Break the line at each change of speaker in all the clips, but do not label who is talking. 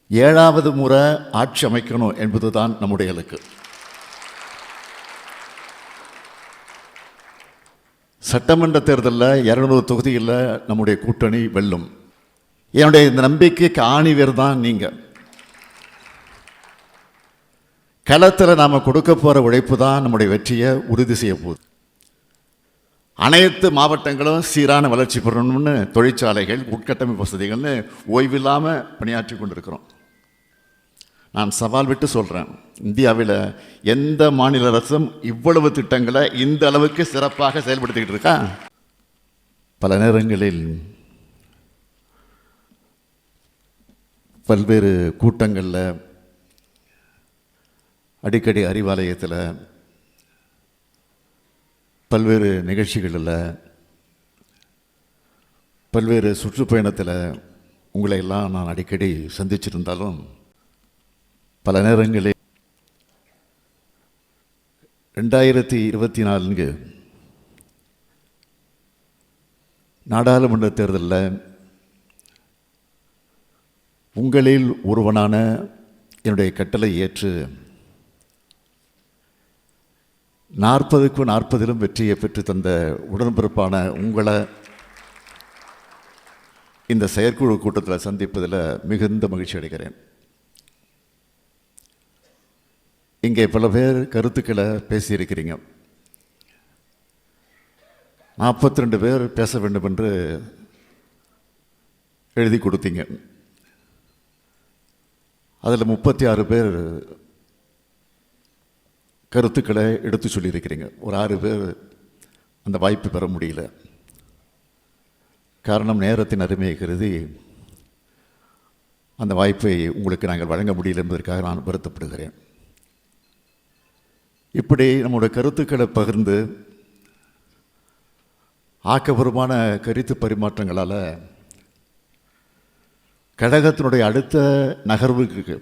7வது முறை ஆட்சி அமைக்கணும் என்பதுதான் நம்முடைய இலக்கு. சட்டமன்ற தேர்தலில் 200 தொகுதியில் நம்முடைய கூட்டணி வெல்லும். என்னுடைய இந்த நம்பிக்கைக்கு ஆணிவேர் தான் நீங்கள். களத்தில் நாம் கொடுக்க போகிற உழைப்பு தான் நம்முடைய வெற்றியை உறுதி செய்ய போகுது. அனைத்து மாவட்டங்களும் சீரான வளர்ச்சி பெறணும்னு தொழிற்சாலைகள், உட்கட்டமைப்பு வசதிகள்னு ஓய்வில்லாமல் பணியாற்றி கொண்டிருக்கிறோம். நான் சவால் விட்டு சொல்கிறேன், இந்தியாவில் எந்த மாநில அரசும் இவ்வளவு திட்டங்களை இந்த அளவுக்கு சிறப்பாக செயல்படுத்திக்கிட்டு இருக்கா? பல நேரங்களில் பல்வேறு கூட்டங்களில், அடிக்கடி அறிவாலயத்தில், பல்வேறு நிகழ்ச்சிகளில், பல்வேறு சுற்றுப்பயணத்தில் உங்களை எல்லாம் நான் அடிக்கடி சந்திச்சிருந்தாலும், பல நேரங்களில் 2024 நாடாளுமன்ற தேர்தலில் உங்களில் ஒருவனான என்னுடைய கட்டளை ஏற்று 40க்கு 40 வெற்றியை பெற்று தந்த உடன்பிறப்பான உங்களை இந்த செயற்குழு கூட்டத்தில் சந்திப்பதில் மிகுந்த மகிழ்ச்சி அடைகிறேன். இங்கே பல பேர் கருத்துக்களை பேசியிருக்கிறீங்க. 42 பேர் பேச வேண்டும் என்று எழுதி கொடுத்தீங்க. அதில் 36 பேர் கருத்துக்களை எடுத்து சொல்லியிருக்கிறீங்க. ஒரு 6 பேர் அந்த வாய்ப்பு பெற முடியல. காரணம், நேரத்தின் அருமையை கருதி அந்த வாய்ப்பை உங்களுக்கு நாங்கள் வழங்க முடியல என்பதற்காக நான் வருத்தப்படுகிறேன். இப்படி நம்முடைய கருத்துக்களை பகிர்ந்து ஆக்கப்பூர்வமான கருத்து பரிமாற்றங்களால் கழகத்தினுடைய அடுத்த நகர்வுக்கு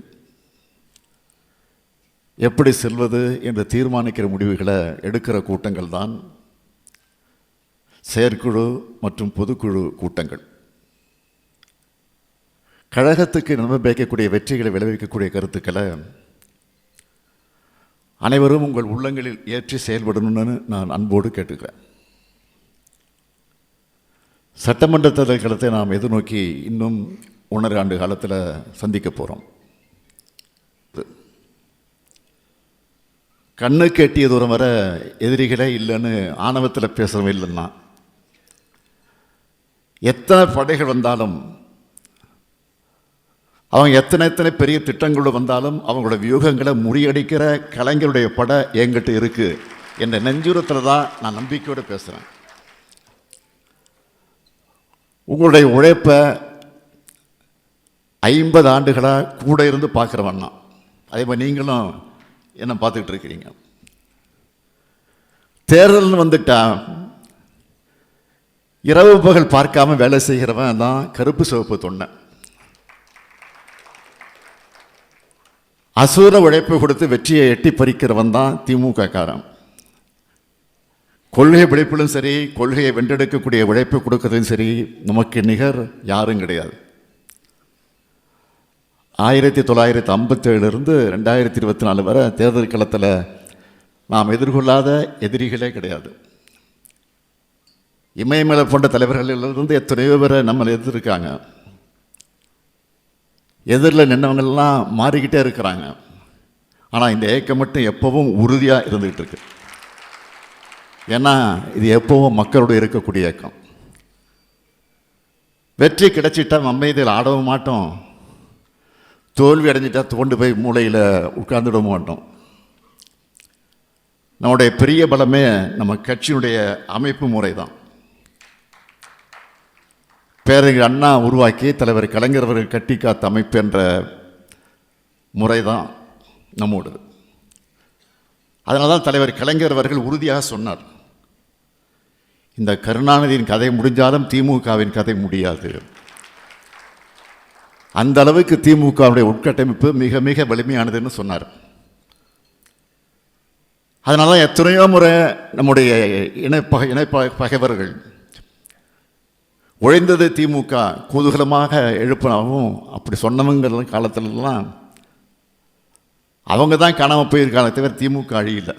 எப்படி செல்வது என்று தீர்மானிக்கிற முடிவுகளை எடுக்கிற கூட்டங்கள் தான் செயற்குழு மற்றும் பொதுக்குழு கூட்டங்கள். கழகத்துக்கு நன்மை பயக்கக்கூடிய, வெற்றிகளை விளைவிக்கக்கூடிய கருத்துக்களை அனைவரும் உங்கள் உள்ளங்களில் ஏற்றி செயல்படணும்னு நான் அன்போடு கேட்டுக்கிறேன். சட்டமன்ற தேர்தல் களத்தை நாம் எதிர்நோக்கி இன்னும் 1.5 ஆண்டு காலத்தில் சந்திக்க போகிறோம். கண்ணுக்கு எட்டிய தூரம் வர எதிரிகளே இல்லைன்னு ஆணவத்தில் பேசுகிறவங்க இல்லைன்னா, எத்தனை படைகள் வந்தாலும், அவங்க எத்தனை பெரிய திட்டங்களோடு வந்தாலும் அவங்களோட வியூகங்களை முறியடிக்கிற கலைஞருடைய படை என்கிட்ட இருக்குது என்ற நெஞ்சுரத்தில் தான் நான் நம்பிக்கையோடு பேசுகிறேன். உங்களுடைய உழைப்பை 50 ஆண்டுகளாக கூட இருந்து பார்க்குறவண்ணா, அதே மாதிரி நீங்களும் என்ன பார்த்துக்கிட்டு இருக்கிறீங்க. தேர்தல்னு வந்துட்டா இரவு பகல் பார்க்காம வேலை செய்கிறவன் தான் கருப்பு சிவப்பு தொண்டை. அசூர உழைப்பை கொடுத்து வெற்றியை எட்டி பறிக்கிறவன் தான் திமுக காரன். கொள்கை பிழைப்பிலும் சரி, கொள்கையை வென்றெடுக்கக்கூடிய உழைப்பை கொடுக்கறதும் சரி, நமக்கு நிகர் யாரும் கிடையாது. 1957 2024 வரை தேர்தல் களத்தில் நாம் எதிர்கொள்ளாத எதிரிகளே கிடையாது. இமயமலை போன்ற தலைவர்களிலிருந்து எத்தனையோ பேரை நம்மளை எதிர்க்காங்க. எதிரில் நின்றவங்கெல்லாம் மாறிக்கிட்டே இருக்கிறாங்க. ஆனால் இந்த ஏக்கம் மட்டும் எப்பவும் உறுதியாக இருந்துகிட்டு இருக்கு. ஏன்னா இது எப்பவும் மக்களோடு இருக்கக்கூடிய இயக்கம். வெற்றி கிடைச்சிட்டா நம்ம இதில் ஆடவும் மாட்டோம், தோல்வி அடைஞ்சிட்டா தோண்டு போய் மூளையில் உட்கார்ந்துட மாட்டோம். நம்முடைய பெரிய பலமே நம்ம கட்சியினுடைய அமைப்பு முறை தான். பேரறிஞர் அண்ணா உருவாக்கி தலைவர் கலைஞர் அவர்கள் கட்டி காத்த அமைப்பு என்ற முறை தான் நம்மோடது. அதனால தான் தலைவர் கலைஞர் அவர்கள் உறுதியாக சொன்னார், இந்த கருணாநிதியின் கதை முடிஞ்சாலும் திமுகவின் கதை முடியாது. அந்த அளவுக்கு திமுகவுடைய உட்கட்டமைப்பு மிக மிக வலிமையானதுன்னு சொன்னார். அதனால தான் எத்தனையோ முறை நம்முடைய இணை பகைவர்கள் உழைந்தது திமுக குதூகலமாக எழுப்பினாவும் அப்படி சொன்னவங்க காலத்திலலாம் அவங்க தான் காணாமல் போயிருக்காங்க தவிர திமுக அழியல.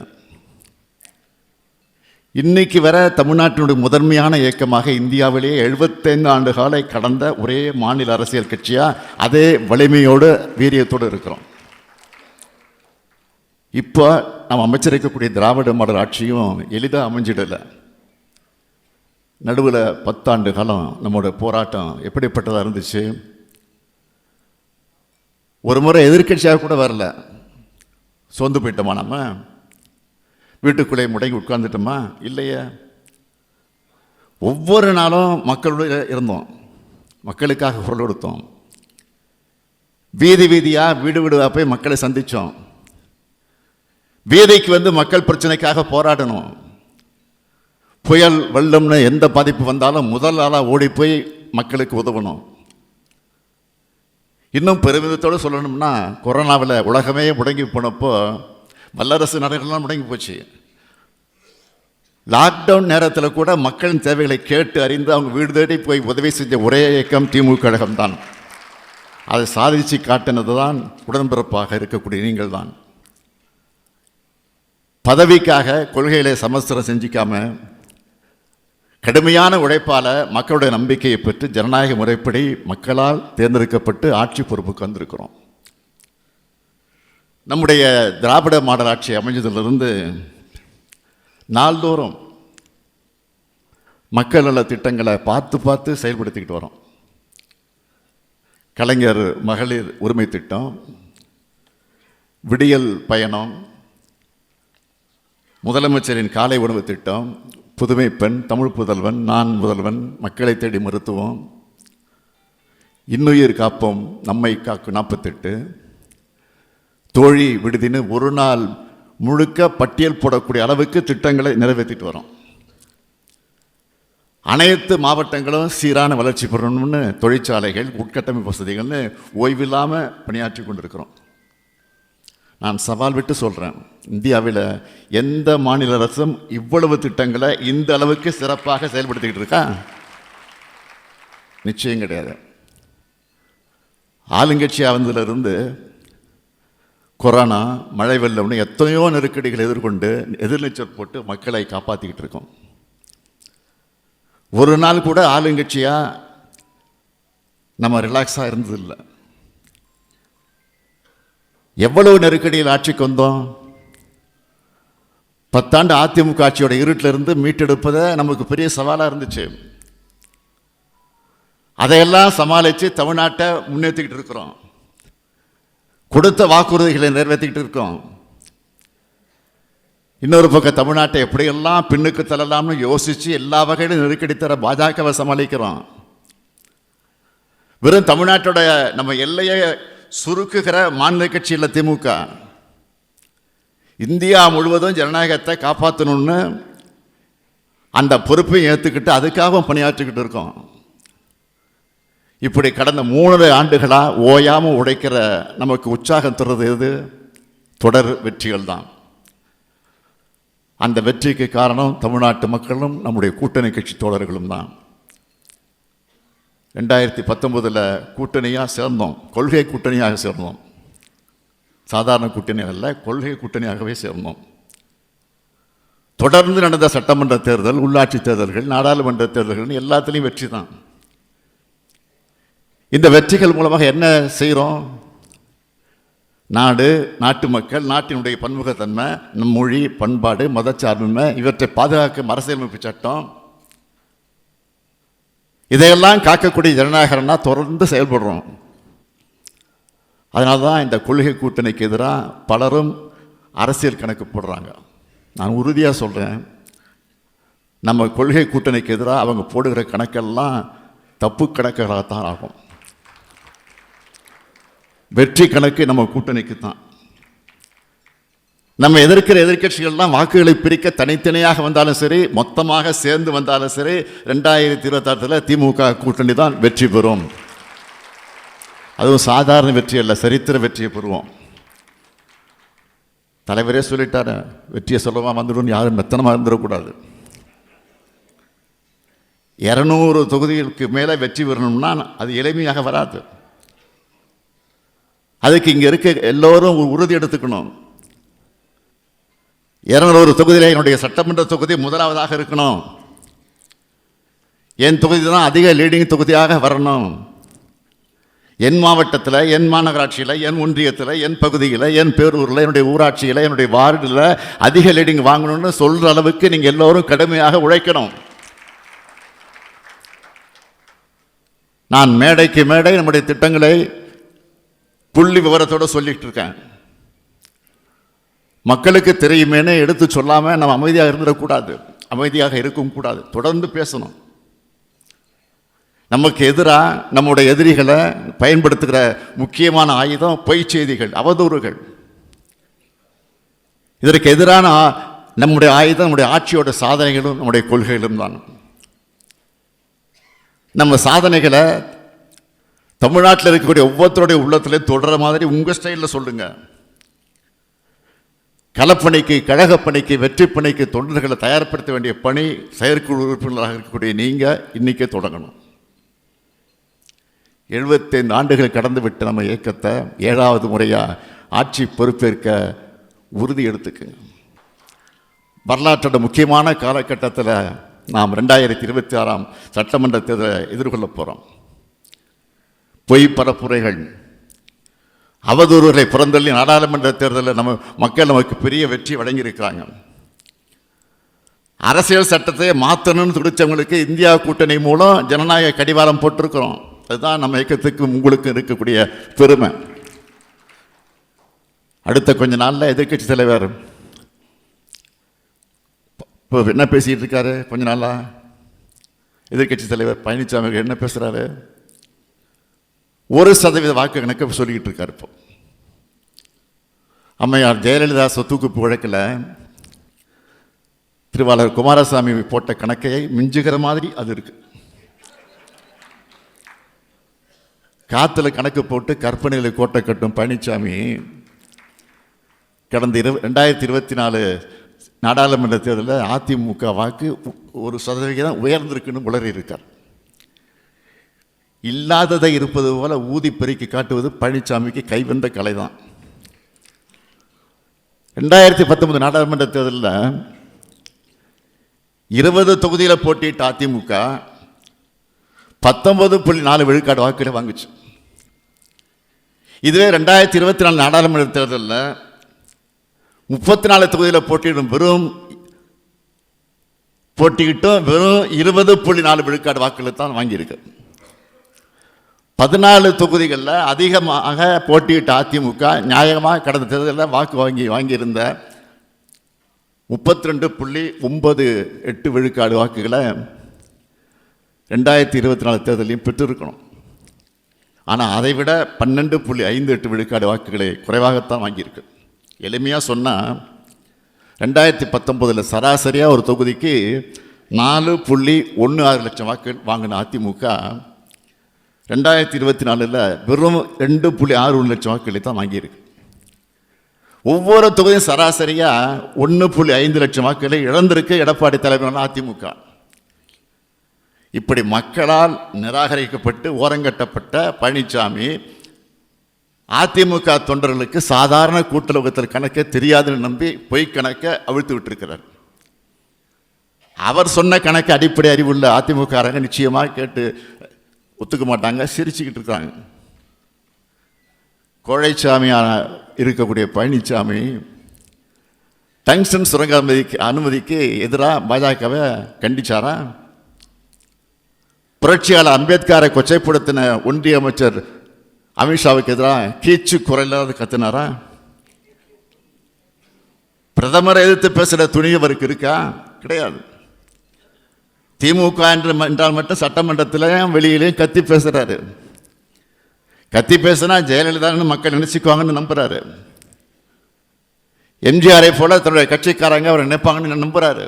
இன்னைக்கு வர தமிழ்நாட்டினுடைய முதன்மையான இயக்கமாக இந்தியாவிலேயே 75 ஆண்டு காலை கடந்த ஒரே மாநில அரசியல் கட்சியாக அதே வலிமையோடு வீரியத்தோடு இருக்கிறோம். இப்போ நம்ம அமைச்சரிக்கக்கூடிய திராவிட மாடல் ஆட்சியும் எளிதாக அமைஞ்சிடலை. நடுவில் 10 ஆண்டு காலம் நம்மளோட போராட்டம் எப்படிப்பட்டதாக இருந்துச்சு. ஒரு முறை எதிர்கட்சியாக கூட வரல, சோர்ந்து போயிட்டோமா, நம்ம வீட்டுக்குள்ளே முடங்கி உட்கார்ந்துட்டோமா? இல்லையே. ஒவ்வொரு நாளும் மக்களோடு இருந்தோம், மக்களுக்காக குரல் கொடுத்தோம், வீதி வீதியாக வீடு வீடாக போய் மக்களை சந்தித்தோம், வீதிக்கு வந்து மக்கள் பிரச்சனைக்காக போராடணும். புயல் வெள்ளம்னு எந்த பாதிப்பு வந்தாலும் முதல் ஆளாக ஓடி போய் மக்களுக்கு உதவணும். இன்னும் பெருமிதத்தோடு சொல்லணும்னா, கொரோனாவில் உலகமே முடங்கி போனப்போ வல்லரசு நாடுகள்லாம் முடங்கி போச்சு. லாக்டவுன் நேரத்தில் கூட மக்களின் தேவைகளை கேட்டு அறிந்து அவங்க வீடு தேடி போய் உதவி செஞ்ச ஒரே இயக்கம் திமுக கழகம்தான். அதை சாதிச்சு காட்டினது தான் உடன்பிறப்பாக இருக்கக்கூடிய நீங்கள் தான். பதவிக்காக கொள்கைகளை சமஸ்திரம் செஞ்சிக்காம கடுமையான உழைப்பால் மக்களுடைய நம்பிக்கையை பெற்று ஜனநாயக முறைப்படி மக்களால் தேர்ந்தெடுக்கப்பட்டு ஆட்சி பொறுப்புக்கு வந்திருக்கிறோம். நம்முடைய திராவிட மாடல் ஆட்சி அமைஞ்சதிலிருந்து நாள்தோறும் மக்கள் நல திட்டங்களை பார்த்து செயல்படுத்திக்கிட்டு வரோம். கலைஞர் மகளிர் உரிமை திட்டம், விடியல் பயணம், முதலமைச்சரின் காலை உணவு திட்டம், புதுமை பெண், தமிழ் புதல்வன், நான் முதல்வன், மக்களை தேடி மருத்துவம், இன்னுயிர் காப்போம், நம்மை காக்கும் 48, தோழி விடுதின்னு ஒரு நாள் முழுக்க பட்டியல் போடக்கூடிய அளவுக்கு திட்டங்களை நிறைவேற்றிட்டு வரோம். அனைத்து மாவட்டங்களும் சீரான வளர்ச்சி பெறணும்னு தொழிற்சாலைகள், உட்கட்டமைப்பு வசதிகள்னு ஓய்வில்லாமல் பணியாற்றி கொண்டிருக்கிறோம். நான் சவால் விட்டு சொல்கிறேன், இந்தியாவில் எந்த மாநில அரசும் இவ்வளவு திட்டங்களை இந்த அளவுக்கு சிறப்பாக செயல்படுத்திக்கிட்டு இருக்கா? நிச்சயம் கிடையாது. ஆளுங்கட்சியாக வந்ததிலிருந்து கொரோனா, மழை வெள்ளம்னு எத்தனையோ நெருக்கடிகளை எதிர்கொண்டு எதிர்நீச்சல் போட்டு மக்களை காப்பாற்றிக்கிட்டு இருக்கோம். ஒரு நாள் கூட ஆளுங்கட்சியாக நம்ம ரிலாக்ஸாக இருந்ததில்லை. எவ்வளவு நெருக்கடியில் ஆட்சிக்கு வந்தோம். 10 ஆண்டு அதிமுக ஆட்சியோட இருட்டில் இருந்து மீட்டெடுப்பதை நமக்கு பெரிய சவாலாக இருந்துச்சு. அதையெல்லாம் சமாளித்து தமிழ்நாட்டை முன்னேற்றிக்கிட்டு இருக்கிறோம். கொடுத்த வாக்குறுதிகளை நிறைவேற்றிக்கிட்டு இருக்கோம். இன்னொரு பக்கம் தமிழ்நாட்டை எப்படியெல்லாம் பின்னுக்கு தள்ளலாம்னு யோசித்து எல்லா வகையிலும் நெருக்கடி தர பாஜகவை சமாளிக்கிறோம். வெறும் தமிழ்நாட்டோட நம்ம எல்லையை சுருக்குகிற மாநில கட்சியில் திமுக. இந்தியா முழுவதும் ஜனநாயகத்தை காப்பாற்றணும்னு அந்த பொறுப்பையும் ஏற்றுக்கிட்டு அதுக்காகவும் பணியாற்றிக்கிட்டு இருக்கோம். இப்படி கடந்த 3 ஆண்டுகளாக ஓயாமல் உழைக்கிற நமக்கு உற்சாகம் தருவது எது? தொடர் வெற்றிகள் தான். அந்த வெற்றிக்கு காரணம் தமிழ்நாட்டு மக்களும் நம்முடைய கூட்டணி கட்சி தோழர்களும் தான். 2019 கூட்டணியாக சேர்ந்தோம், கொள்கை கூட்டணியாக சேர்ந்தோம். சாதாரண கூட்டணியாக அல்ல, கொள்கை கூட்டணியாகவே சேர்ந்தோம். தொடர்ந்து நடந்த சட்டமன்ற தேர்தல், உள்ளாட்சி தேர்தல்கள், நாடாளுமன்ற தேர்தல்கள் எல்லாத்துலேயும் வெற்றி தான். இந்த வெற்றிகள் மூலமாக என்ன செய்கிறோம்? நாடு, நாட்டு மக்கள், நாட்டினுடைய பன்முகத்தன்மை, நம் மொழி, பண்பாடு, மதச்சார்பின்மை இவற்றை பாதுகாக்கும் அரசியலமைப்பு சட்டம், இதையெல்லாம் காக்கக்கூடிய ஜனநாயகம்னா தொடர்ந்து செயல்படுறோம். அதனால தான் இந்த கொள்கை கூட்டணிக்கு எதிராக பலரும் அரசியல் கணக்கு போடுறாங்க. நான் உறுதியாக சொல்கிறேன், நம்ம கொள்கை கூட்டணிக்கு எதிராக அவங்க போடுகிற கணக்கெல்லாம் தப்பு கணக்குகளாகத்தான் ஆகும். வெற்றி கணக்கு நம்ம கூட்டணிக்கு தான். நம்ம எதிர்க்கிற எதிர்க்கட்சிகள்லாம் வாக்குகளை பிரிக்க தனித்தனியாக வந்தாலும் சரி, மொத்தமாக சேர்ந்து வந்தாலும் சரி, 2026 திமுக கூட்டணி தான் வெற்றி பெறும். அதுவும் சாதாரண வெற்றி அல்ல, சரித்திர வெற்றியை பெறுவோம். தலைவரே சொல்லிட்டாரு, வெற்றியை சொல்லவா வந்துடும், யாரும் மெத்தனமாக இருந்துடக்கூடாது. 200 தொகுதிகளுக்கு மேலே வெற்றி பெறணும்னா அது எளிமையாக வராது. அதுக்கு இங்கே இருக்க எல்லோரும் உறுதி எடுத்துக்கணும். 200 தொகுதியில் என்னுடைய சட்டமன்ற தொகுதி முதலாவதாக இருக்கணும். என் தொகுதி தான் அதிக லீடிங் தொகுதியாக வரணும். என் மாவட்டத்தில், என் மாநகராட்சியில், என் ஒன்றியத்தில், என் பகுதியில், என் பேரூரில், என்னுடைய ஊராட்சியில், என்னுடைய வார்டில் அதிக லீடிங் வாங்கணும்னு சொல்கிற அளவுக்கு நீங்கள் எல்லோரும் கடுமையாக உழைக்கணும். நான் மேடைக்கு மேடை நம்முடைய திட்டங்களை புள்ளி விவரத்தோடு சொல்லிட்டு இருக்கேன். மக்களுக்கு தெரியுமேனு எடுத்து சொல்லாமல் நம்ம அமைதியாக இருந்துடக்கூடாது, அமைதியாக இருக்கவும் கூடாது, தொடர்ந்து பேசணும். நமக்கு எதிராக நம்முடைய எதிரிகளை பயன்படுத்துகிற முக்கியமான ஆயுதம் பொய் செய்திகள், அவதூறுகள். இதற்கு எதிரான நம்முடைய ஆயுதம் நம்முடைய ஆட்சியோட சாதனைகளும் நம்முடைய கொள்கைகளும் தான். நம்ம சாதனைகளை தமிழ்நாட்டில் இருக்கக்கூடிய ஒவ்வொருத்தருடைய உள்ளத்திலே தொடர மாதிரி உங்கள் ஸ்டைலில் சொல்லுங்க. களப்பணிக்கு, கழகப்பணிக்கு, வெற்றி பணிக்கு தொண்டர்களை தயார்படுத்த வேண்டிய பணி செயற்குழு உறுப்பினராக இருக்கக்கூடிய நீங்கள் இன்றைக்கே தொடங்கணும். 75 ஆண்டுகள் கடந்து விட்டு நம்ம இயக்கத்தை 7வது முறையாக ஆட்சி பொறுப்பேற்க உறுதி எடுத்துக்குங்க. வரலாற்றோட முக்கியமான காலகட்டத்தில் நாம் 2026 சட்டமன்ற தேர்தலை எதிர்கொள்ள போகிறோம். பொய் பரப்புரைகள், அவதூறுகளை புறந்தள்ளி நாடாளுமன்ற தேர்தலில் நம்ம மக்கள் நமக்கு பெரிய வெற்றி வழங்கியிருக்கிறாங்க. அரசியல் சட்டத்தை மாற்றணும்னு துடிச்சவங்களுக்கு இந்தியா கூட்டணி மூலம் ஜனநாயக கடிவாளம் போட்டிருக்கிறோம். அதுதான் நம்ம இயக்கத்துக்கு உங்களுக்கு இருக்கக்கூடிய பெருமை. அடுத்த கொஞ்ச நாளில் எதிர்க்கட்சி தலைவர் இப்போ என்ன பேசிகிட்டு இருக்காரு? கொஞ்ச நாளா எதிர்க்கட்சி தலைவர் பழனிசாமி என்ன பேசுகிறாரு? 1% வாக்கு கணக்கு சொல்லிக்கிட்டு இருக்காரு. இப்போ அம்மையார் ஜெயலலிதா சொத்துக்குப்பு வழக்கில் திருவாளர் குமாரசாமி போட்ட கணக்கை மிஞ்சுகிற மாதிரி அது இருக்கு. காற்றுல கணக்கு போட்டு கற்பனையில் கோட்டை கட்டும் பழனிசாமி கடந்த 2024 நாடாளுமன்ற தேர்தலில் அதிமுக வாக்கு 1% உயர்ந்திருக்குன்னு உளறி இருக்கார். இல்லாததை இருப்பது போல ஊதி பெருக்கி காட்டுவது பழனிசாமிக்கு கைவந்த கலை தான். 2019 நாடாளுமன்ற தேர்தலில் 20 தொகுதியில் போட்டியிட்ட அதிமுக 19.4 விழுக்காடு வாக்குகளை வாங்குச்சு. இதுவே 2024 நாடாளுமன்ற தேர்தலில் 34 தொகுதியில் போட்டியிட்டும் வெறும் 20.4 விழுக்காடு வாக்குகளை தான் வாங்கியிருக்கு. 14 தொகுதிகளில் அதிகமாக போட்டியிட்ட அதிமுக நியாயமாக கடந்த தேர்தலில் வாக்கு வாங்கியிருந்த 32.98 விழுக்காடு வாக்குகளை 2024 தேர்தலையும் பெற்றிருக்கணும். ஆனால் அதை விட 12.58 விழுக்காடு வாக்குகளை குறைவாகத்தான் வாங்கியிருக்கு. எளிமையாக சொன்னால் 2019 சராசரியாக ஒரு தொகுதிக்கு 4.16 லட்சம் வாக்குகள் வாங்கின அதிமுக 2024 வெறும் 2.61 லட்சம் வாக்குகளை தான் வாங்கியிருக்கு. ஒவ்வொரு தொகுதியும் சராசரியாக 1.5 லட்சம் வாக்குகளை இழந்திருக்கு எடப்பாடி தலைமையிலான அதிமுக. இப்படி மக்களால் நிராகரிக்கப்பட்டு ஓரங்கட்டப்பட்ட பழனிசாமி அதிமுக தொண்டர்களுக்கு சாதாரண கூட்டுறவுத்தில் கணக்கே தெரியாதுன்னு நம்பி பொய் கணக்கை அவிழ்த்து விட்டிருக்கிறார். அவர் சொன்ன கணக்கு அடிப்படை அறிவுள்ள அதிமுக நிச்சயமாக கேட்டு ஒத்துக்க மாட்டாங்க, சிரிச்சுக்கிட்டு இருக்காங்க. கோழைச்சாமியான இருக்கக்கூடிய பழனிசாமி டங்ஸ்டன் சுரங்க அனுமதிக்கு எதிராக பாஜகவை கண்டிச்சாரா? புரட்சியாளர் அம்பேத்கரை கொச்சைப்படுத்தின ஒன்றிய அமைச்சர் அமித்ஷாவுக்கு எதிராக கீச்சு குரலாவது கத்தினாரா? பிரதமரை எதிர்த்து பேசுகிற துணியவருக்கு இருக்கா? கிடையாது. திமுக என்றால் மட்டும் சட்டமன்றத்தில் வெளியிலையும் கத்தி பேசுகிறாரு. கத்தி பேசுனா ஜெயலலிதான்னு மக்கள் நினைச்சுக்குவாங்கன்னு நம்புறாரு. எம்ஜிஆரை போல தன்னுடைய கட்சிக்காரங்க அவரை நினைப்பாங்கன்னு நம்புறாரு.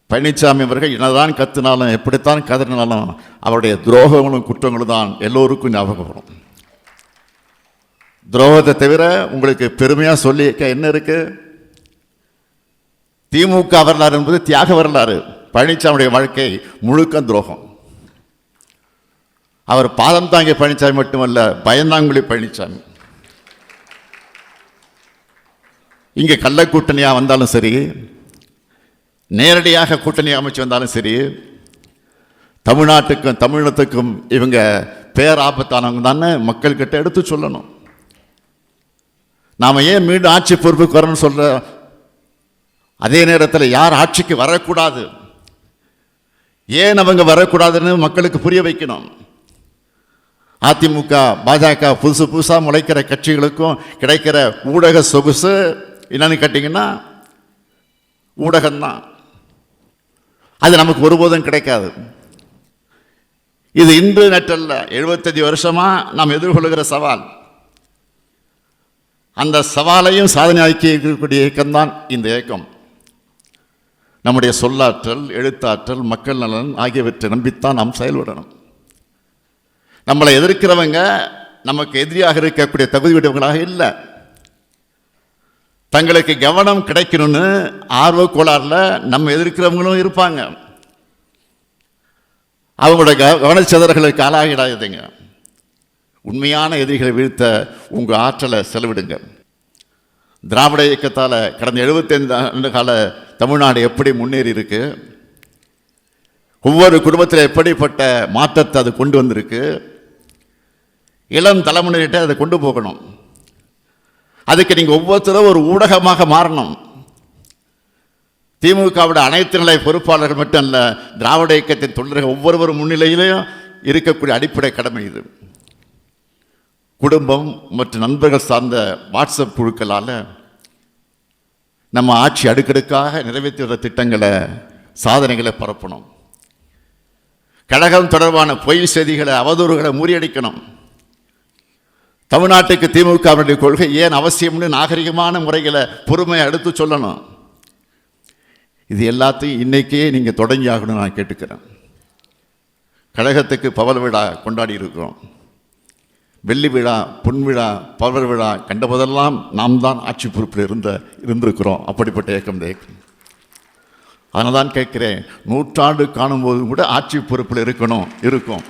பழனிசாமி அவர்கள் என்னதான் கத்தினாலும் எப்படித்தான் கதறினாலும் அவருடைய துரோகங்களும் குற்றங்களும் தான் எல்லோருக்கும் ஞாபகம் வரும். துரோகத்தை தவிர உங்களுக்கு பெருமையாக சொல்லி என்ன இருக்கு? திமுக வரலாறு என்பது தியாக வரலாறு. பழனிசாமியுடைய வாழ்க்கை முழுக்க துரோகம். அவர் பாதம் தாங்கிய பழனிசாமி மட்டுமல்ல, பயந்தாங்குழி பழனிசாமி. இங்கே கள்ள கூட்டணியாக வந்தாலும் சரி, நேரடியாக கூட்டணி அமைச்சு வந்தாலும் சரி, தமிழ்நாட்டுக்கும் தமிழகத்துக்கும் இவங்க பேராபத்தானவங்க தானே மக்கள்கிட்ட எடுத்து சொல்லணும். நாம் ஏன் மீண்டும் ஆட்சி பொறுப்புக்கு வரணும்னு சொல்ற அதே நேரத்தில் யார் ஆட்சிக்கு வரக்கூடாது, ஏன் அவங்க வரக்கூடாதுன்னு மக்களுக்கு புரிய வைக்கணும். அதிமுக பாஜக புதுசாக முளைக்கிற கட்சிகளுக்கும் கிடைக்கிற ஊடக சொகுசு என்னன்னு கேட்டிங்கன்னா ஊடகம்தான். அது நமக்கு ஒருபோதும் கிடைக்காது. இது இன்று நெற்றல்ல, 75 வருஷமாக நாம் எதிர்கொள்கிற சவால். அந்த சவாலையும் சாதனையாக்கி இருக்கக்கூடிய இயக்கம்தான் இந்த இயக்கம். நம்முடைய சொல்லாற்றல், எழுத்தாற்றல், மக்கள் நலன் ஆகியவற்றை நம்பித்தான் நாம் செயல்படணும். நம்மளை எதிர்க்கிறவங்க நமக்கு எதிரியாக இருக்கக்கூடிய தகுதியுடையவங்களாக இல்லை. தங்களுக்கு கவனம் கிடைக்கணும்னு ஆர்வ கோளாறுல நம்ம எதிர்க்கிறவங்களும் இருப்பாங்க. அவங்களோட கவனச்சிதறல்களுக்கு ஆளாகிடாதுங்க. உண்மையான எதிரிகளை வீழ்த்த உங்கள் ஆற்றலை செலவிடுங்க. திராவிட இயக்கத்தால் கடந்த 75 ஆண்டு கால தமிழ்நாடு எப்படி முன்னேறி இருக்கு, ஒவ்வொரு குடும்பத்தில் எப்படிப்பட்ட மாற்றத்தை அது கொண்டு வந்திருக்கு, இளம் தலைமுறையிட்ட அதை கொண்டு போகணும். அதுக்கு நீங்கள் ஒவ்வொருத்தரும் ஒரு ஊடகமாக மாறணும். திமுகவோட அனைத்து நிலை பொறுப்பாளர்கள் மட்டும் அல்ல, திராவிட இயக்கத்தின் தொண்டர்கள் ஒவ்வொருவரும் முன்னிலையிலையும் இருக்கக்கூடிய அடிப்படை கடமை இது. குடும்பம் மற்றும் நண்பர்கள் சார்ந்த வாட்ஸ்அப் குழுக்களால் நம்ம ஆட்சி அடுக்கடுக்காக நிறைவேற்றி வர திட்டங்களை, சாதனைகளை பரப்பணும். கழகம் தொடர்பான பொய் செய்திகளை, அவதூறுகளை முறியடிக்கணும். தமிழ்நாட்டுக்கு திமுகவுடைய கொள்கை ஏன் அவசியம்னு நாகரிகமான முறைகளை பொறுமையை எடுத்து சொல்லணும். இது எல்லாத்தையும் இன்னைக்கே நீங்கள் தொடங்கி ஆகணும்னு நான் கேட்டுக்கிறேன். கழகத்துக்கு பவள விழா கொண்டாடி இருக்கிறோம். வெள்ளி விழா, பொன் விழா, பவர் விழா கண்டபோதெல்லாம் நாம் தான் ஆட்சி பொறுப்பில் இருந்திருக்கிறோம். அப்படிப்பட்ட இயக்கம் இந்த இயக்கம். அதனால தான் கேட்குறேன், 100 ஆண்டு காணும்போதும் கூட ஆட்சி பொறுப்பில் இருக்கும்.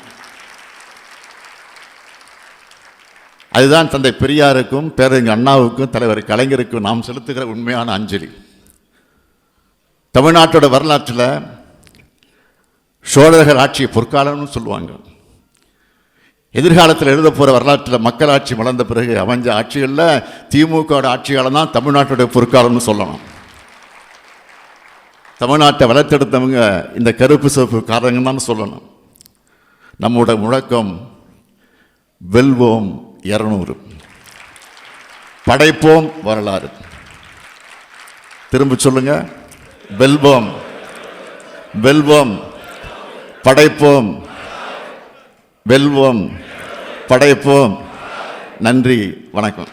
அதுதான் தந்தை பெரியாருக்கும் பேரறிஞர் அண்ணாவுக்கும் தலைவர் கலைஞருக்கும் நாம் செலுத்துகிற உண்மையான அஞ்சலி. தமிழ்நாட்டோட வரலாற்றில் சோழர்கள் ஆட்சி பொற்காலம்னு சொல்லுவாங்க. எதிர்காலத்தில் எழுத போகிற வரலாற்றில் மக்கள் ஆட்சி வளர்ந்த பிறகு அமைஞ்ச ஆட்சிகளில் திமுகவோட ஆட்சி காலம் தான் தமிழ்நாட்டுடைய பொற்காலம்னு சொல்லணும். தமிழ்நாட்டை வளர்த்தெடுத்தவங்க இந்த கருப்பு சிவப்பு காரணங்க தான் சொல்லணும். நம்முடைய முழக்கம் வெல்வோம் 200, படைப்போம் வரலாறு. திரும்ப சொல்லுங்க, வெல்வோம், படைப்போம், வெல்வோம், படைப்போம். நன்றி, வணக்கம்.